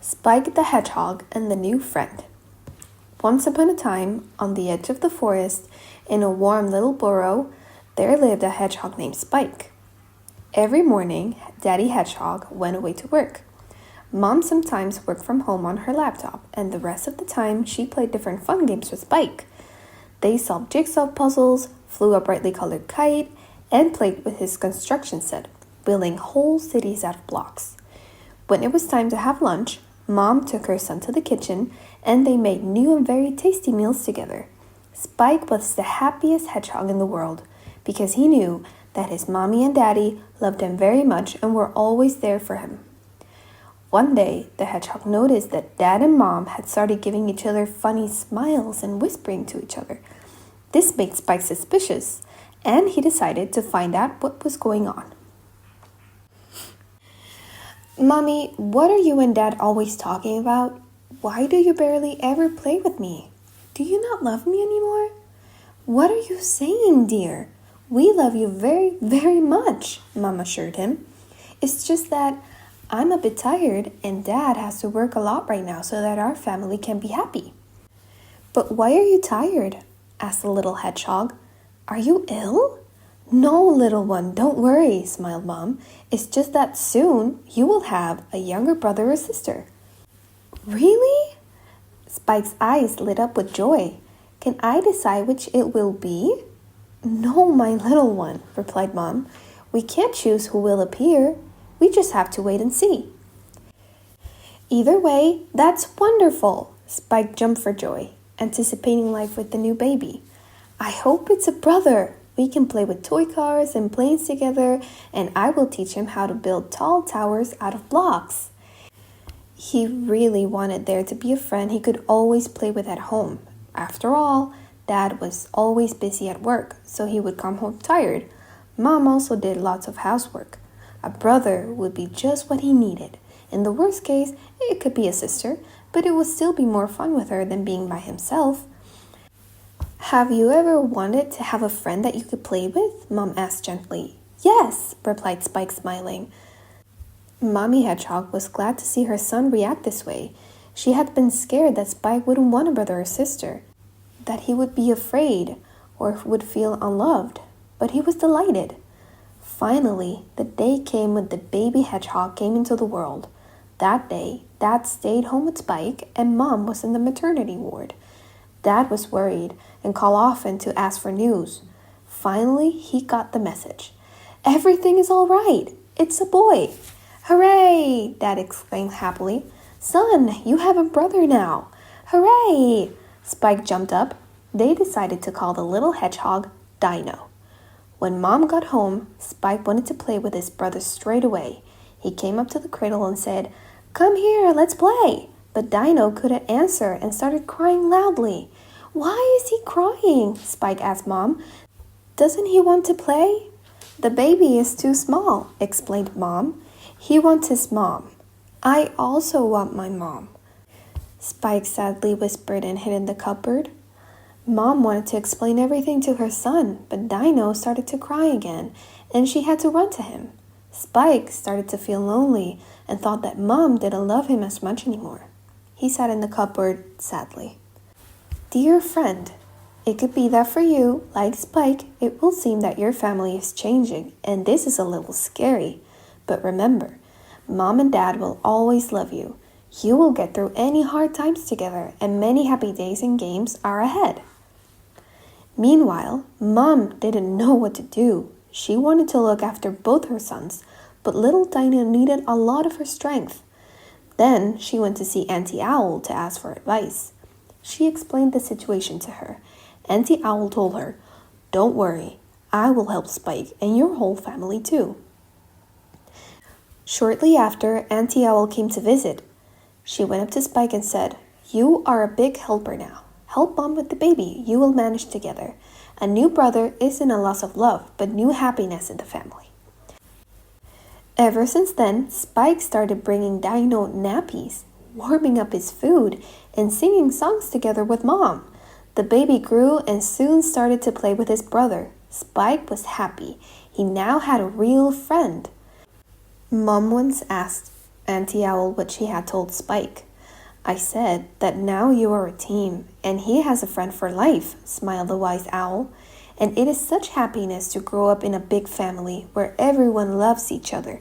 Spike the Hedgehog and the New Friend. Once upon a time, on the edge of the forest, in a warm little burrow, there lived a hedgehog named Spike. Every morning, Daddy Hedgehog went away to work. Mom sometimes worked from home on her laptop, and the rest of the time she played different fun games with Spike. They solved jigsaw puzzles, flew a brightly colored kite, and played with his construction set, building whole cities out of blocks. When it was time to have lunch, Mom took her son to the kitchen, and they made new and very tasty meals together. Spike was the happiest hedgehog in the world, because he knew that his mommy and daddy loved him very much and were always there for him. One day, the hedgehog noticed that Dad and Mom had started giving each other funny smiles and whispering to each other. This made Spike suspicious, and he decided to find out what was going on. "Mommy, what are you and Dad always talking about? Why do you barely ever play with me? Do you not love me anymore?" "What are you saying, dear? We love you very, very much," Mom assured him. "It's just that I'm a bit tired and Dad has to work a lot right now so that our family can be happy." "But why are you tired?" asked the little hedgehog. "Are you ill?" "No, little one, don't worry," smiled Mom. "It's just that soon you will have a younger brother or sister." "Really?" Spike's eyes lit up with joy. "Can I decide which it will be?" "No, my little one," replied Mom. "We can't choose who will appear. We just have to wait and see." "Either way, that's wonderful!" Spike jumped for joy, anticipating life with the new baby. "I hope it's a brother. We can play with toy cars and planes together, and I will teach him how to build tall towers out of blocks." He really wanted there to be a friend he could always play with at home. After all, Dad was always busy at work, so he would come home tired. Mom also did lots of housework. A brother would be just what he needed. In the worst case, it could be a sister, but it would still be more fun with her than being by himself. "Have you ever wanted to have a friend that you could play with?" Mom asked gently. "Yes," replied Spike, smiling. Mommy Hedgehog was glad to see her son react this way. She had been scared that Spike wouldn't want a brother or sister, that he would be afraid or would feel unloved, but he was delighted. Finally, the day came when the baby hedgehog came into the world. That day, Dad stayed home with Spike and Mom was in the maternity ward. Dad was worried and called often to ask for news. Finally, he got the message. "Everything is all right. It's a boy." "Hooray!" Dad exclaimed happily. "Son, you have a brother now." "Hooray!" Spike jumped up. They decided to call the little hedgehog Dino. When Mom got home, Spike wanted to play with his brother straight away. He came up to the cradle and said, "Come here, let's play." But Dino couldn't answer and started crying loudly. "Why is he crying?" Spike asked Mom. "Doesn't he want to play?" "The baby is too small," explained Mom. "He wants his mom." "I also want my mom," Spike sadly whispered and hid in the cupboard. Mom wanted to explain everything to her son, but Dino started to cry again, and she had to run to him. Spike started to feel lonely and thought that Mom didn't love him as much anymore. He sat in the cupboard sadly. "Dear friend, it could be that for you, like Spike, it will seem that your family is changing, and this is a little scary. But remember, Mom and Dad will always love you. You will get through any hard times together, and many happy days and games are ahead." Meanwhile, Mom didn't know what to do. She wanted to look after both her sons, but little Dino needed a lot of her strength. Then she went to see Auntie Owl to ask for advice. She explained the situation to her. Auntie Owl told her, "Don't worry, I will help Spike and your whole family too." Shortly after, Auntie Owl came to visit. She went up to Spike and said, "You are a big helper now. Help Mom with the baby. You will manage together. A new brother isn't a loss of love, but new happiness in the family." Ever since then, Spike started bringing Dino nappies, warming up his food, and singing songs together with Mom. The baby grew and soon started to play with his brother. Spike was happy. He now had a real friend. Mom once asked, Auntie Owl what she had told Spike. I said that now you are a team, and he has a friend for life, smiled the wise owl. And it is such happiness to grow up in a big family where everyone loves each other.